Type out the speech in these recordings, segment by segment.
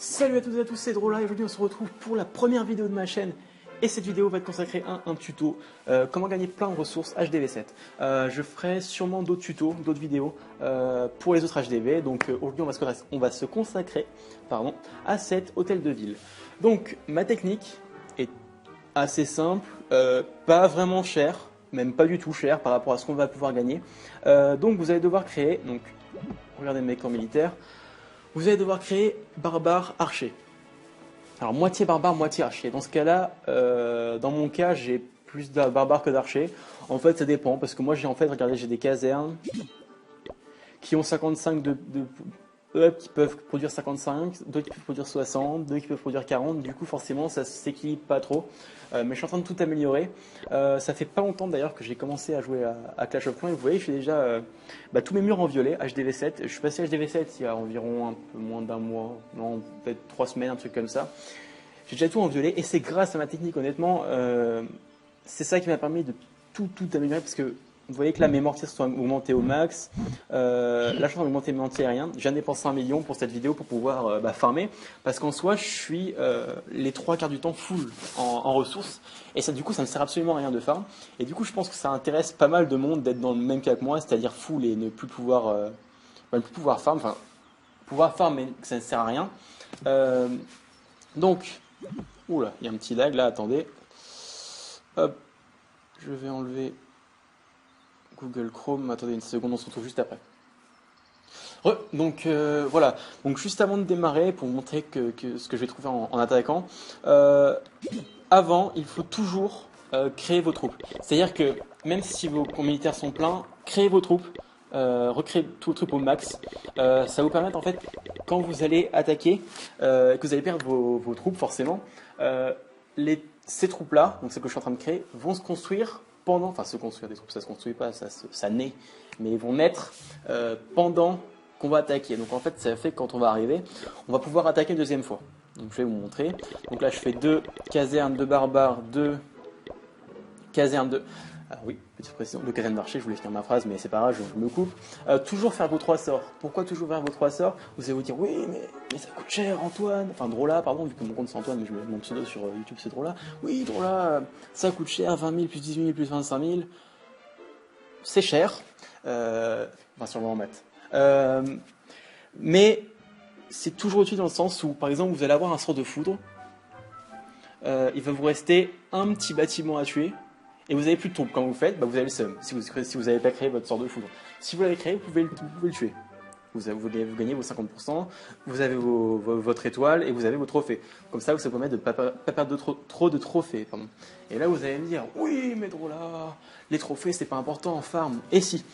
Salut à toutes et à tous, c'est Drola et aujourd'hui on se retrouve pour la première vidéo de ma chaîne. Et cette vidéo va être consacrée à un tuto, comment gagner plein de ressources HDV7. Je ferai sûrement d'autres tutos, d'autres vidéos pour les autres HDV. Donc aujourd'hui on va se consacrer à cet hôtel de ville. Donc ma technique est assez simple, pas vraiment cher, même pas du tout cher par rapport à ce qu'on va pouvoir gagner. Donc vous allez devoir créer, donc regardez mes camps militaires, vous allez devoir créer barbare archer. Alors moitié barbare, moitié archer. Dans ce cas-là, dans mon cas, j'ai plus de barbare que d'archer. En fait, ça dépend parce que moi, regardez, j'ai des casernes qui ont 55 qui peuvent produire 55, d'autres qui peuvent produire 60, d'autres qui peuvent produire 40. Du coup, forcément, ça s'équilibre pas trop. Mais je suis en train de tout améliorer. Ça fait pas longtemps d'ailleurs que j'ai commencé à jouer à Clash of Clans. Et vous voyez, je suis déjà tous mes murs en violet, HDV7. Je suis passé à HDV7 il y a environ un peu moins d'un mois, non, peut-être 3 semaines, un truc comme ça. J'ai déjà tout en violet et c'est grâce à ma technique, honnêtement. C'est ça qui m'a permis de tout améliorer parce que vous voyez que là mes mortiers sont augmentés au max. Là je suis en train d'augmenter mes anti-aériens. J'en ai dépensé 1 million pour cette vidéo pour pouvoir farmer parce qu'en soi je suis les 3 quarts du temps full en ressources et ça du coup ça ne sert absolument à rien de farm. Et du coup je pense que ça intéresse pas mal de monde d'être dans le même cas que moi, c'est-à-dire full et ne plus pouvoir farm, enfin pouvoir farm mais que ça ne sert à rien. Donc, oula, il y a un petit lag là, attendez. Hop, je vais enlever Google Chrome. Attendez une seconde, on se retrouve juste après. Donc voilà, donc juste avant de démarrer, pour vous montrer ce que je vais trouver en attaquant, avant, il faut toujours créer vos troupes. C'est-à-dire que même si vos camps militaires sont pleins, créez vos troupes. Recréer tous vos troupes au max. Ça va vous permettre en fait, quand vous allez attaquer, que vous allez perdre vos troupes forcément, ces troupes-là, donc ce que je suis en train de créer, vont se construire pendant, enfin se construire des troupes, ça se construit pas, ça naît, mais ils vont naître pendant qu'on va attaquer. Donc en fait, ça fait que quand on va arriver, on va pouvoir attaquer une deuxième fois. Donc je vais vous montrer. Donc là, je fais 2 casernes de barbares, 2 casernes de... Ah oui, petite précision, le casernes d'archer, je voulais finir ma phrase, mais c'est pas grave, je me coupe. Toujours faire vos 3 sorts. Pourquoi toujours faire vos 3 sorts? Vous allez vous dire, oui, mais ça coûte cher, Antoine. Enfin, Drola, pardon, vu que mon compte c'est Antoine, mais mon pseudo sur YouTube c'est Drola. Oui, Drola, ça coûte cher, 20 000 plus 18 000 plus 25 000. C'est cher. Enfin, sûrement en maths. Mais c'est toujours utile dans le sens où, par exemple, vous allez avoir un sort de foudre. Il va vous rester un petit bâtiment à tuer. Et vous n'avez plus de troupes. Quand vous faites, vous avez le seum. Si vous n'avez pas créé votre sort de foudre. Si vous l'avez créé, vous pouvez le tuer. Vous gagnez vos 50%, vous avez votre étoile et vous avez vos trophées. Comme ça, ça vous permet de ne pas perdre trop de trophées. Pardon. Et là, vous allez me dire, oui, mais Drola, les trophées, c'est pas important en farm. Et si.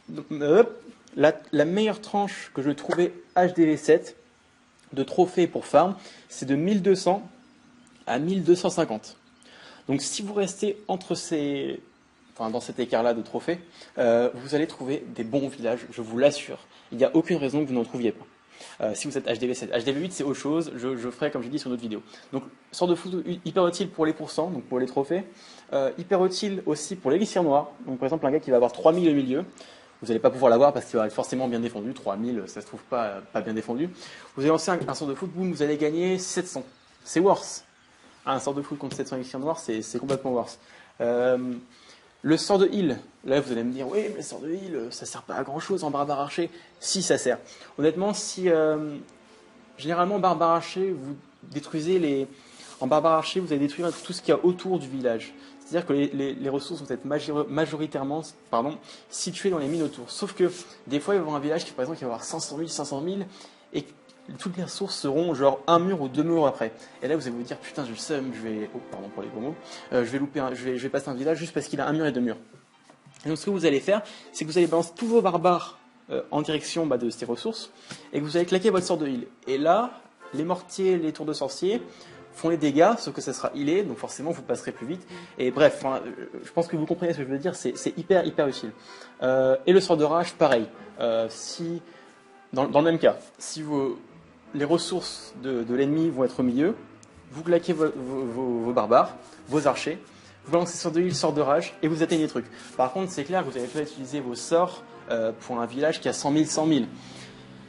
Donc, la meilleure tranche que je trouvais HDV7 de trophées pour farm, c'est de 1200 à 1250. Donc si vous restez dans cet écart-là de trophées, vous allez trouver des bons villages, je vous l'assure. Il n'y a aucune raison que vous n'en trouviez pas. Si vous êtes HDV7, HDV8 c'est autre chose, je ferai comme je dis sur d'autres vidéos. Donc sort de foudre hyper utile pour les pourcents, donc pour les trophées, hyper utile aussi pour l'élixir noir. Donc par exemple un gars qui va avoir 3000 au milieu, vous n'allez pas pouvoir l'avoir parce qu'il va être forcément bien défendu, 3000 ça se trouve pas bien défendu. Vous allez lancer un sort de foudre, boum, vous allez gagner 700. C'est worse. Un sort de foudre contre 700 élixirs noirs, c'est complètement worse. Le sort de heal, là vous allez me dire, oui, mais le sort de heal, ça sert pas à grand chose en barbare archer. Si, ça sert. Honnêtement, généralement, barbare archer, vous détruisez en barbare archer, vous allez détruire tout ce qu'il y a autour du village. C'est-à-dire que les ressources vont être majoritairement situées dans les mines autour. Sauf que des fois, il va y avoir un village qui, par exemple, qui va avoir 500 000, 500 000, et toutes les ressources seront genre 1 mur ou 2 murs après. Et là, vous allez vous dire, putain, j'ai le seum, pardon pour les gros mots, je vais passer un village juste parce qu'il a 1 mur et 2 murs. Et donc, ce que vous allez faire, c'est que vous allez balancer tous vos barbares en direction de ces ressources, et que vous allez claquer votre sort de heal. Et là, les mortiers, les tours de sorcier font les dégâts, sauf que ça sera healé, donc forcément, vous passerez plus vite. Et bref, je pense que vous comprenez ce que je veux dire, c'est hyper utile. Et le sort de rage, pareil. Dans le même cas, si les ressources de l'ennemi vont être au milieu, vous claquez vos barbares, vos archers, vous lancez sort de heal, sort de rage, et vous atteignez les trucs. Par contre, c'est clair que vous allez peut-être utiliser vos sorts pour un village qui a 100 000, 100 000.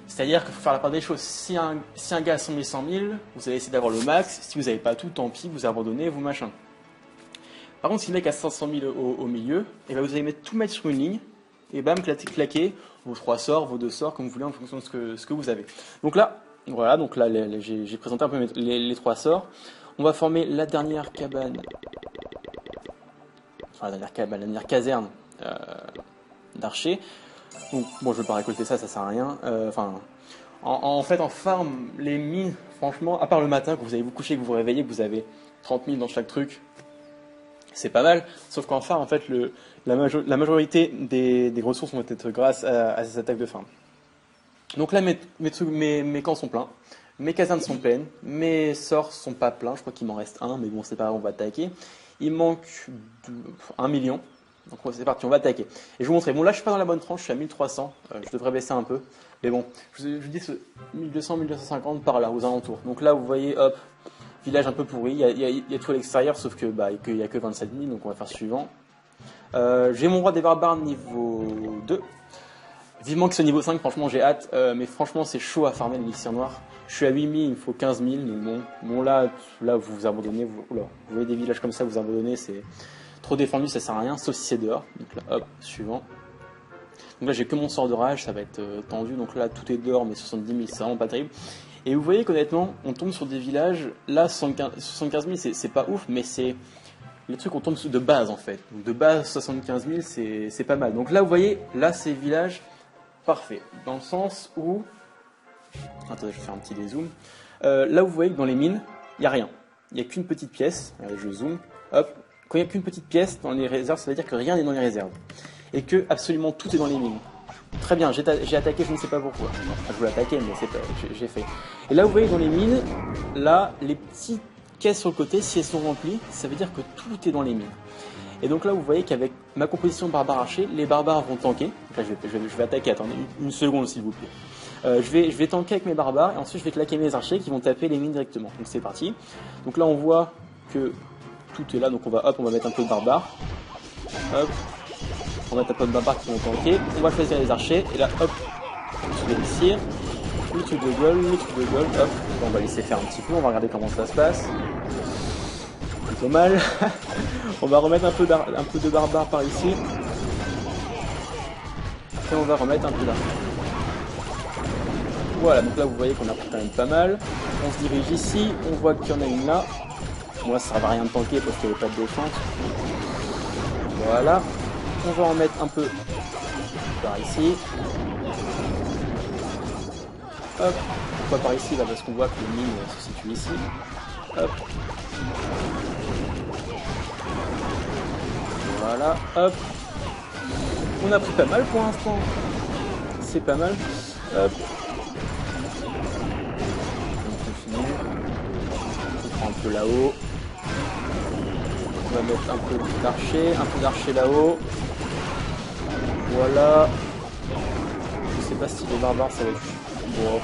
C'est-à-dire qu'il faut faire la part des choses. Si un gars a 100 000, 100 000, vous allez essayer d'avoir le max. Si vous n'avez pas tout, tant pis, vous abandonnez, vous machin. Par contre, si le mec a 500 000 au milieu, et ben vous allez tout mettre sur une ligne, et bam, claquer vos 3 sorts, vos 2 sorts, comme vous voulez, en fonction de ce que vous avez. Donc là, voilà, j'ai présenté un peu les 3 sorts. On va former la dernière cabane, enfin la dernière caserne d'archers. Donc, bon, je ne vais pas récolter ça sert à rien. En fait, en farm, les mines, franchement, à part le matin, quand vous allez vous coucher, que vous vous réveillez, que vous avez 30 000 dans chaque truc, c'est pas mal. Sauf qu'en farm, en fait, la majorité des ressources vont être grâce à ces attaques de farm. Donc là, mes camps sont pleins, mes casernes sont pleines, mes sorts sont pas pleins, je crois qu'il m'en reste un, mais bon, c'est pas grave, on va attaquer. Il manque 1 million. Donc c'est parti, on va attaquer. Et je vous montrer. Bon, là je suis pas dans la bonne tranche, je suis à 1300. Je devrais baisser un peu. Mais bon, je vous dis 1200, 1250 par là, aux alentours. Donc là, vous voyez, hop, village un peu pourri. Il y a tout à l'extérieur, sauf que qu'il y a que 27 000, donc on va faire suivant. J'ai mon roi des barbares niveau 2. Vivement que ce niveau 5, franchement j'ai hâte. Mais franchement c'est chaud à farmer l'élixir noir. Je suis à 8000, il me faut 15 000. Donc bon là vous abandonnez. Vous voyez des villages comme ça, vous abandonnez, c'est trop défendu, ça sert à rien, sauf si c'est dehors. Donc là, hop, suivant. Donc là, j'ai que mon sort de rage, ça va être tendu. Donc là, tout est dehors, mais 70 000, c'est vraiment pas terrible. Et vous voyez qu'honnêtement, on tombe sur des villages. Là, 75 000, c'est pas ouf, mais c'est les trucs qu'on tombe de base en fait. Donc de base, 75 000, c'est pas mal. Donc là, vous voyez, là, c'est village parfait. Dans le sens où. Attendez, je vais faire un petit dézoom. Là, vous voyez que dans les mines, il n'y a rien. Il n'y a qu'une petite pièce. Allez, je zoome. Hop. Quand il n'y a qu'une petite pièce dans les réserves, ça veut dire que rien n'est dans les réserves. Et que absolument tout est dans les mines. Très bien, j'ai attaqué, je ne sais pas pourquoi. Enfin, je voulais attaquer, mais j'ai fait. Et là, vous voyez dans les mines, là, les petites caisses sur le côté, si elles sont remplies, ça veut dire que tout est dans les mines. Et donc là, vous voyez qu'avec ma composition barbare archer, les barbares vont tanker. Donc là, je vais attaquer, attendez, une seconde s'il vous plaît. Je vais tanker avec mes barbares, et ensuite je vais claquer mes archers qui vont taper les mines directement. Donc c'est parti. Donc là, on voit que tout est là, donc on va mettre un peu de barbares. Hop, on va mettre un peu de barbares qui vont tanker. On va choisir les archers, et là, hop, je vais l'élixir, le truc de gueule, hop. On va laisser faire un petit peu, on va regarder comment ça se passe. Plutôt mal. On va remettre un peu de barbares par ici. Et on va remettre un peu d'archers. Voilà, donc là vous voyez qu'on a pris quand même pas mal. On se dirige ici, on voit qu'il y en a une là. Moi ça ne sert à rien de tanker parce qu'il n'y avait pas de défense. Voilà. On va en mettre un peu par ici. Hop. Pourquoi par ici? Parce qu'on voit que les mines se situent ici. Hop. Voilà. Hop. On a pris pas mal pour l'instant. C'est pas mal. Hop. On continue. On prend un peu là-haut. On va mettre un peu d'archer là-haut. Voilà. Je sais pas si les barbares ça va être. Bon.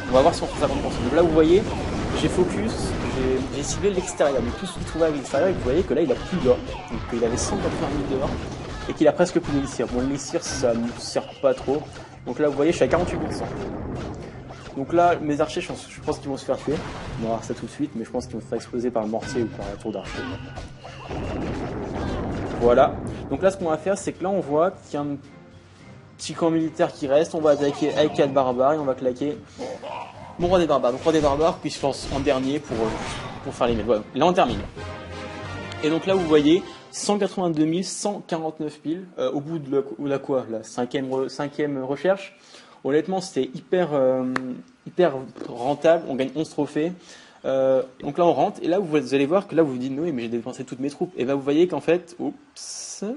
On va voir si on fait 50%. Donc là vous voyez, j'ai focus, j'ai ciblé l'extérieur. Donc tout ce qu'il trouvait à l'extérieur, et vous voyez que là il a plus d'or. Donc il avait 180 000 d'or et qu'il a presque plus d'élixir. Bon, l'élixir ça ne sert pas trop. Donc là vous voyez, je suis à 48%. Donc là, mes archers, je pense qu'ils vont se faire tuer. On va voir ça tout de suite, mais je pense qu'ils vont se faire exploser par le mortier ou par la tour d'archer. Voilà. Donc là, ce qu'on va faire, c'est que là, on voit qu'il y a un petit camp militaire qui reste. On va attaquer avec 4 barbares et on va claquer mon roi des barbares. Donc roi des barbares qui se lance en dernier pour faire les mines. Voilà. Là, on termine. Et donc là, vous voyez 182 149 piles au bout de la quoi, la cinquième recherche. Honnêtement, c'était hyper rentable. On gagne 11 trophées. Donc là, on rentre. Et là, vous allez voir que là, vous vous dites, oui, mais j'ai dépensé toutes mes troupes. Et bien, vous voyez qu'en fait, oups, il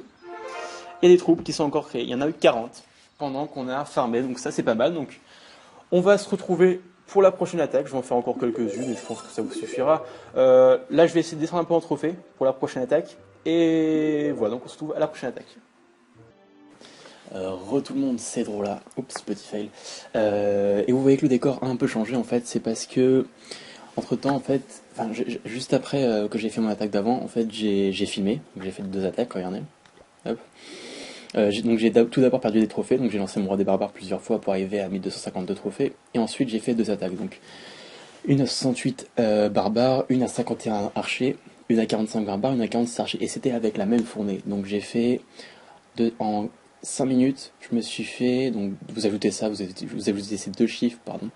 y a des troupes qui sont encore créées. Il y en a eu 40 pendant qu'on a farmé. Donc ça, c'est pas mal. Donc, on va se retrouver pour la prochaine attaque. Je vais en faire encore quelques-unes et je pense que ça vous suffira. Là, je vais essayer de descendre un peu en trophée pour la prochaine attaque. Et voilà, donc on se retrouve à la prochaine attaque. Tout le monde, c'est drôle là. Oups, petit fail. Et vous voyez que le décor a un peu changé en fait. C'est parce que, entre temps, en fait, juste après que j'ai fait mon attaque d'avant, en fait, j'ai filmé. J'ai fait 2 attaques, regardez. Hop. Donc j'ai tout d'abord perdu des trophées, donc j'ai lancé mon roi des barbares plusieurs fois pour arriver à 1252 trophées, et ensuite j'ai fait deux attaques, donc une à 68 barbares, une à 51 archers, une à 45 barbares, une à 46 archers, et c'était avec la même fournée, donc j'ai fait en 5 minutes, je me suis fait, donc vous ajoutez ça, vous ajoutez ces deux chiffres, pardon,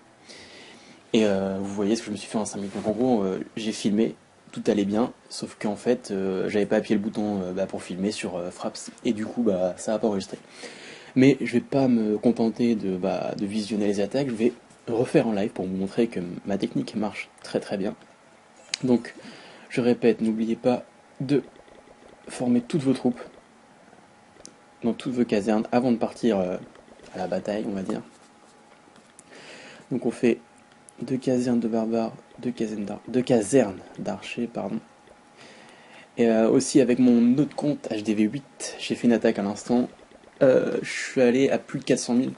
et vous voyez ce que je me suis fait en 5 minutes, donc en gros j'ai filmé, tout allait bien, sauf qu'en fait j'avais pas appuyé le bouton pour filmer sur Fraps, et du coup ça a pas enregistré. Mais je vais pas me contenter de visionner les attaques, je vais refaire en live pour vous montrer que ma technique marche très très bien. Donc, je répète, n'oubliez pas de former toutes vos troupes dans toutes vos casernes avant de partir à la bataille, on va dire. Donc on fait deux casernes de barbares, deux casernes d'archers, pardon. Et aussi avec mon autre compte HDV8, j'ai fait une attaque à l'instant. Je suis allé à plus de 400 000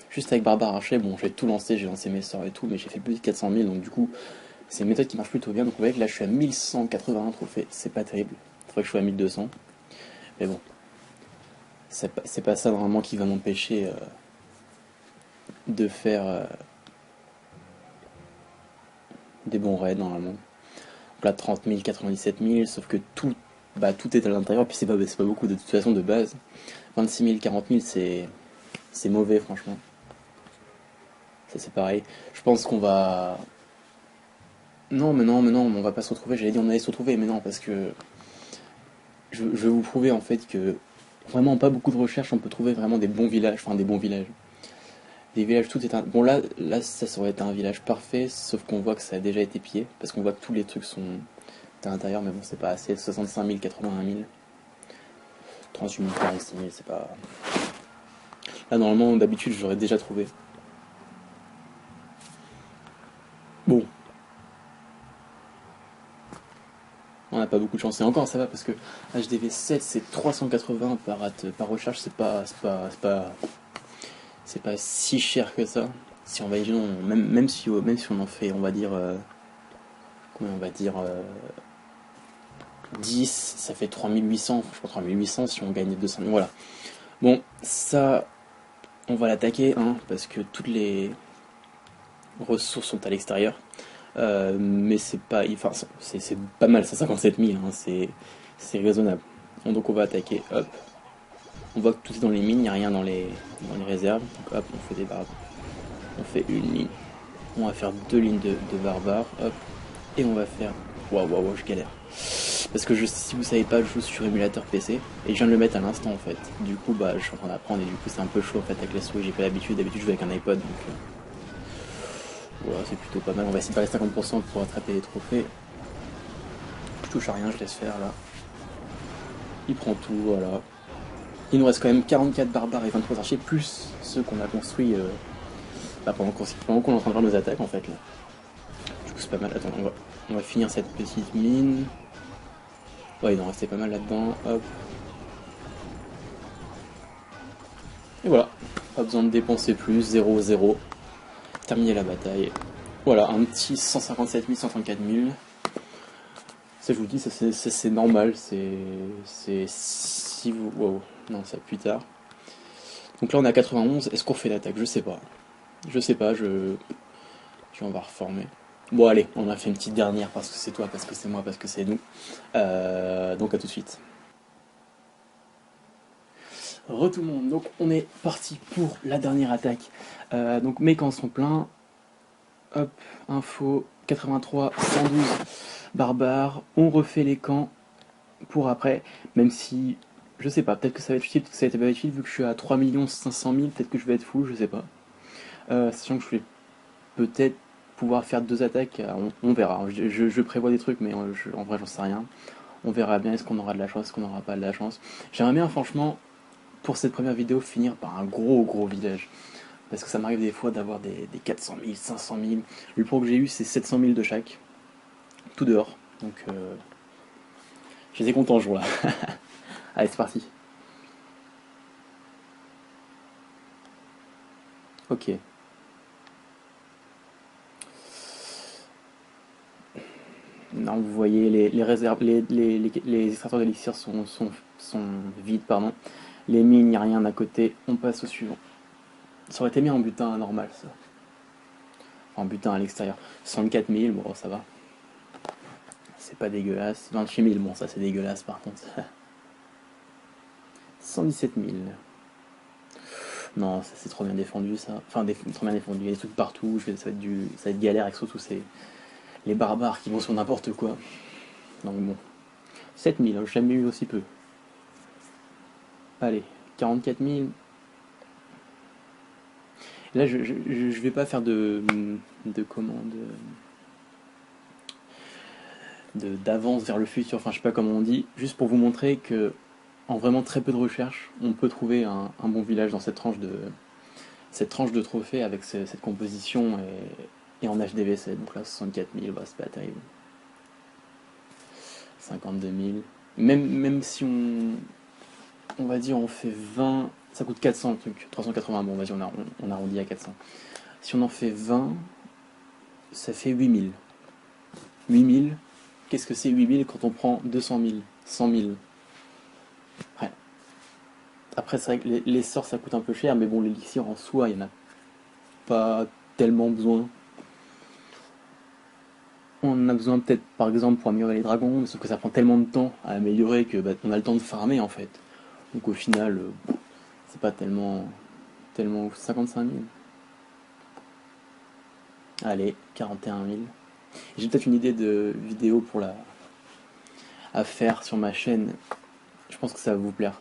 juste avec Barbare Archer. Bon, j'ai tout lancé, j'ai lancé mes sorts et tout, mais j'ai fait plus de 400 000, donc du coup, c'est une méthode qui marche plutôt bien. Donc vous voyez que là, je suis à 1181 trophées, c'est pas terrible. Il faudrait que je sois à 1200. Mais bon, c'est pas ça normalement qui va m'empêcher de faire des bons raids normalement. Donc là, 30 000, 97 000, sauf que tout est à l'intérieur, puis c'est pas beaucoup de toute façon de base. 26 000, 40 000, c'est mauvais franchement. Ça c'est pareil. Je pense qu'on va... Non, on va pas se retrouver, j'allais dire on allait se retrouver, mais non, parce que je vais vous prouver en fait que vraiment pas beaucoup de recherches, on peut trouver vraiment des bons villages, enfin des bons villages. Des villages, tout est un... Bon là ça aurait été un village parfait, sauf qu'on voit que ça a déjà été pillé, parce qu'on voit que tous les trucs sont à l'intérieur, mais bon c'est pas assez, 65 000, 81 000, 38 000, 46 000, c'est pas... Là normalement d'habitude j'aurais déjà trouvé. Bon, on n'a pas beaucoup de chance, et encore ça va parce que HDV7 c'est 380 par recharge, c'est pas si cher que ça. Si on va même si on en fait, on va dire combien on va dire 10, ça fait 3800, je crois 3800 si on gagne 200 000, voilà. Bon, ça on va l'attaquer hein, parce que toutes les ressources sont à l'extérieur. Mais c'est pas, enfin, c'est pas mal, 157 000, hein, c'est raisonnable. Donc on va attaquer, hop. On voit que tout est dans les mines, il n'y a rien dans les réserves. Donc hop, on fait des barbares. On fait une ligne. On va faire deux lignes de barbares, hop. Et on va faire... Waouh, je galère. Parce que si vous savez pas, je joue sur émulateur PC. Et je viens de le mettre à l'instant en fait. Du coup, je suis en train d'apprendre et du coup c'est un peu chaud en fait avec la souris. J'ai pas l'habitude, d'habitude je joue avec un iPod. Donc voilà, c'est plutôt pas mal. On va essayer de faire les 50% pour attraper les trophées. Je touche à rien, je laisse faire là. Il prend tout, voilà. Il nous reste quand même 44 barbares et 23 archers, plus ceux qu'on a construits pendant qu'on est en train de voir nos attaques en fait là. Du coup c'est pas mal. Attends, on va finir cette petite mine. Ouais, il en restait pas mal là-dedans. Hop. Et voilà. Pas besoin de dépenser plus. 0-0. Terminer la bataille. Voilà, un petit 157 000, 134 000. Ça, je vous dis, ça c'est normal. C'est si vous... Wow. Non, ça plus tard. Donc là, on est à 91. Est-ce qu'on fait l'attaque? Je sais pas. On va reformer. Bon, allez, on a fait une petite dernière parce que c'est toi, parce que c'est moi, parce que c'est nous. Donc à tout de suite. Tout le monde, donc on est parti pour la dernière attaque. Donc mes camps sont pleins. Hop, info, 83, 112 barbares. On refait les camps pour après, même si, je sais pas, peut-être que ça va être utile, peut-être que ça va être utile, vu que je suis à 3 500 000, peut-être que je vais être fou, je sais pas. Sachant que je vais peut-être pouvoir faire deux attaques, on verra. Je prévois des trucs, mais en vrai j'en sais rien. On verra bien, est-ce qu'on aura de la chance, est-ce qu'on n'aura pas de la chance. J'aimerais bien franchement, pour cette première vidéo, finir par un gros village. Parce que ça m'arrive des fois d'avoir des 400 000, 500 000. Le plus pro que j'ai eu, c'est 700 000 de chaque. Tout dehors. Donc, j'étais content ce jour-là. Allez, c'est parti. Ok. Non, vous voyez, les réserves, les extracteurs d'élixir sont vides, pardon. Les mines, il n'y a rien à côté, on passe au suivant. Ça aurait été bien en butin normal, ça. En butin à l'extérieur. 64 000, bon, ça va. C'est pas dégueulasse. 28 000, bon, ça c'est dégueulasse par contre. 117 000. Non, ça c'est trop bien défendu ça. Enfin, trop bien défendu. Il y a des trucs partout. Ça va être galère avec surtout les barbares qui vont sur n'importe quoi. Donc bon. 7 000, j'ai jamais eu aussi peu. Allez, 44 000. Là, je vais pas faire de commande d'avance vers le futur, enfin je sais pas comment on dit, juste pour vous montrer que en vraiment très peu de recherche, on peut trouver un bon village dans cette tranche de trophée avec cette composition et en HDV7. Donc là 64 000, bah, c'est pas terrible. 52 000. Même si on va dire on fait 20, ça coûte 400 le truc, 380, bon vas-y on arrondit à 400. Si on en fait 20, ça fait 8 000. 8 000, qu'est-ce que c'est 8 000 quand on prend 200 000, 100 000? Ouais. Après, c'est vrai que les sorts ça coûte un peu cher, mais bon, l'élixir en soi, il n'y en a pas tellement besoin. On en a besoin peut-être par exemple pour améliorer les dragons, mais sauf que ça prend tellement de temps à améliorer que bah, on a le temps de farmer en fait. Donc au final, c'est pas tellement 55 000. Allez, 41 000. J'ai peut-être une idée de vidéo à faire sur ma chaîne. Je pense que ça va vous plaire.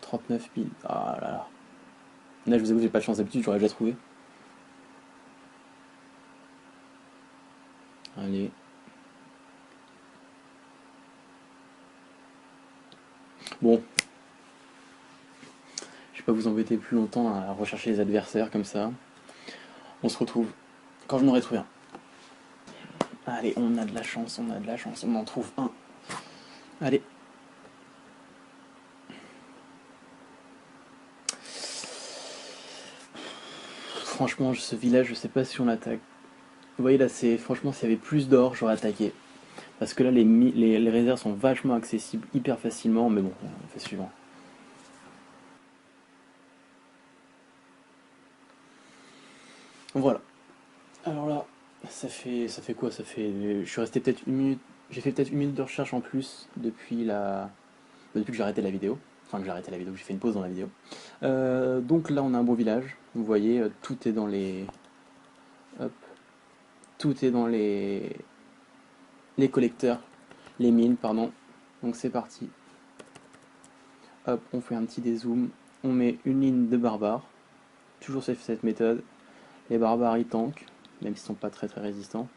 39 000. Ah là là. Là, je vous avoue, j'ai pas de chance d'habitude, j'aurais déjà trouvé. Allez. Bon, je vais pas vous embêter plus longtemps à rechercher les adversaires comme ça. On se retrouve quand je n'aurai trouvé un. Allez, on a de la chance, on a de la chance, on en trouve un. Allez. Franchement, ce village, je sais pas si on l'attaque. Vous voyez là, franchement, s'il y avait plus d'or, j'aurais attaqué. Parce que là, les réserves sont vachement accessibles hyper facilement, mais bon, on fait suivant. Voilà. Alors là, ça fait quoi? Je suis resté peut-être une minute, j'ai fait peut-être une minute de recherche en plus depuis que j'ai arrêté la vidéo. Enfin, que j'ai arrêté la vidéo, que j'ai fait une pause dans la vidéo. Donc là, on a un beau village. Vous voyez, tout est dans les, hop, tout est dans les collecteurs, les mines, pardon. Donc c'est parti. Hop, on fait un petit dézoom. On met une ligne de barbares. Toujours cette méthode. Les barbares ils tankent, même s'ils sont pas très très résistants.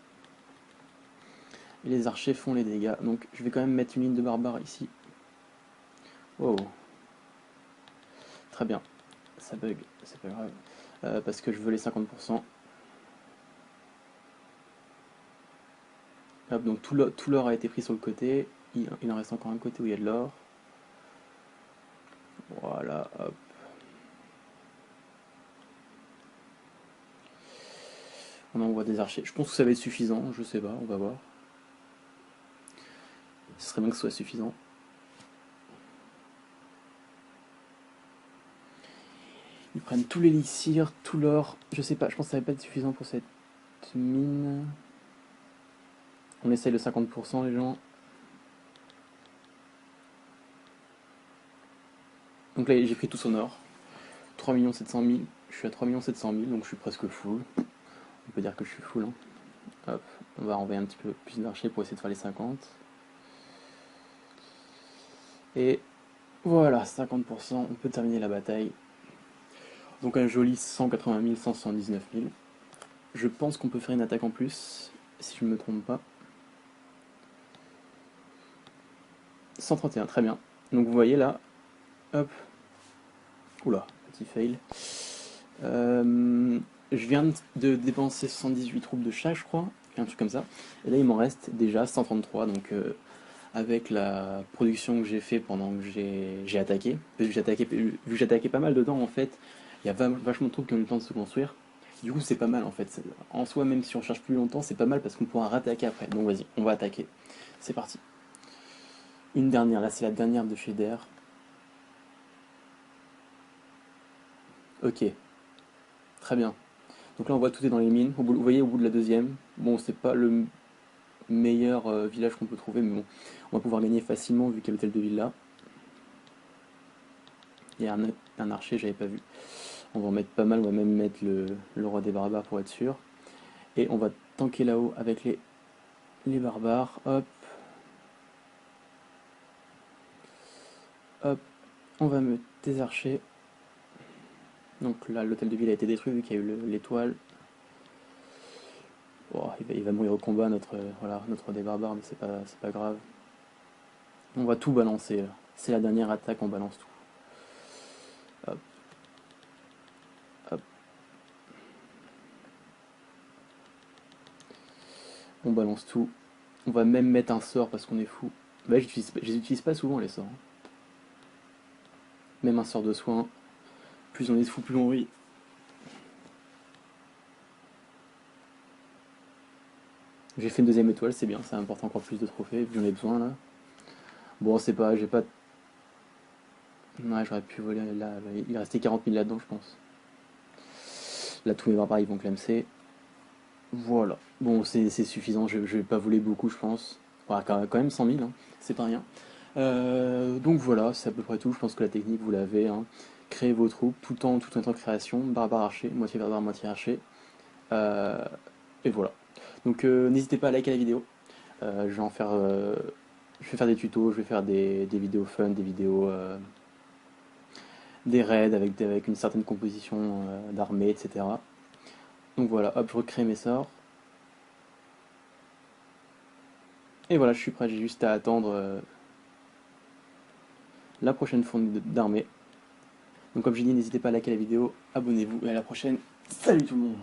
Et les archers font les dégâts. Donc je vais quand même mettre une ligne de barbares ici. Wow. Très bien. Ça bug, c'est pas grave. Parce que je veux les 50%. Hop, donc tout l'or a été pris sur le côté. Il en reste encore un côté où il y a de l'or. Voilà, hop. On envoie des archers. Je pense que ça va être suffisant, je sais pas, on va voir. Ce serait bien que ce soit suffisant. Ils prennent tout l'élixir, tout l'or. Je sais pas, je pense que ça va pas être suffisant pour cette mine. On essaye le 50% les gens. Donc là j'ai pris tout son or. 3 700 000. Je suis à 3 700 000, donc je suis presque full. On peut dire que je suis full. Hein. Hop, on va envoyer un petit peu plus d'archers pour essayer de faire les 50. Et voilà, 50%, on peut terminer la bataille. Donc un joli 180 000, 179 000. Je pense qu'on peut faire une attaque en plus, si je ne me trompe pas. 131, très bien. Donc vous voyez là, hop. Oula, petit fail. Je viens de dépenser 78 troupes de chat, je crois, un truc comme ça. Et là, il m'en reste déjà 133, donc avec la production que j'ai fait pendant que j'ai attaqué, vu que j'ai attaqué pas mal dedans, en fait, il y a vachement de troupes qui ont eu le temps de se construire. Du coup, c'est pas mal, en fait. En soi, même si on cherche plus longtemps, c'est pas mal parce qu'on pourra rattaquer après. Donc vas-y, on va attaquer. C'est parti. Une dernière, là, c'est la dernière de chez Der. Ok, très bien. Donc là on voit tout est dans les mines. Vous voyez au bout de la deuxième. Bon, c'est pas le meilleur village qu'on peut trouver, mais bon, on va pouvoir gagner facilement vu qu'il y a l'hôtel de ville là. Il y a un archer, j'avais pas vu. On va en mettre pas mal, on va même mettre le roi des barbares pour être sûr. Et on va tanker là-haut avec les barbares. Hop, hop, on va mettre des archers. Donc là, l'hôtel de ville a été détruit vu qu'il y a eu l'étoile. Oh, il va mourir au combat, voilà, notre roi des barbares, mais c'est pas grave. On va tout balancer là. C'est la dernière attaque, on balance tout. Hop, hop. On balance tout. On va même mettre un sort parce qu'on est fou. Bah, je les utilise pas souvent les sorts, hein. Même un sort de soin. Plus on est fou, plus on rit. J'ai fait une deuxième étoile, c'est bien, ça m'apporte encore plus de trophées, vu que j'en ai besoin là. Bon, c'est pas, j'ai pas. Ouais, j'aurais pu voler là, il restait 40 000 là-dedans, je pense. Là, tous mes barbares ils vont clamser. Voilà. Bon, c'est suffisant, je vais pas voler beaucoup, je pense. Ouais, quand même 100 000, hein, c'est pas rien. Donc voilà, c'est à peu près tout. Je pense que la technique, vous l'avez, hein. Créez vos troupes tout en temps de création. Barbare archer, moitié barbare, moitié archer. Euh, et voilà. Donc n'hésitez pas à liker la vidéo. Je vais en faire, je vais faire des tutos, je vais faire des vidéos fun, des vidéos, des raids avec une certaine composition d'armée, etc. Donc voilà, hop, je recrée mes sorts. Et voilà, je suis prêt, j'ai juste à attendre la prochaine fournée d'armée. Donc comme j'ai dit, n'hésitez pas à liker la vidéo, abonnez-vous et à la prochaine. Salut tout le monde!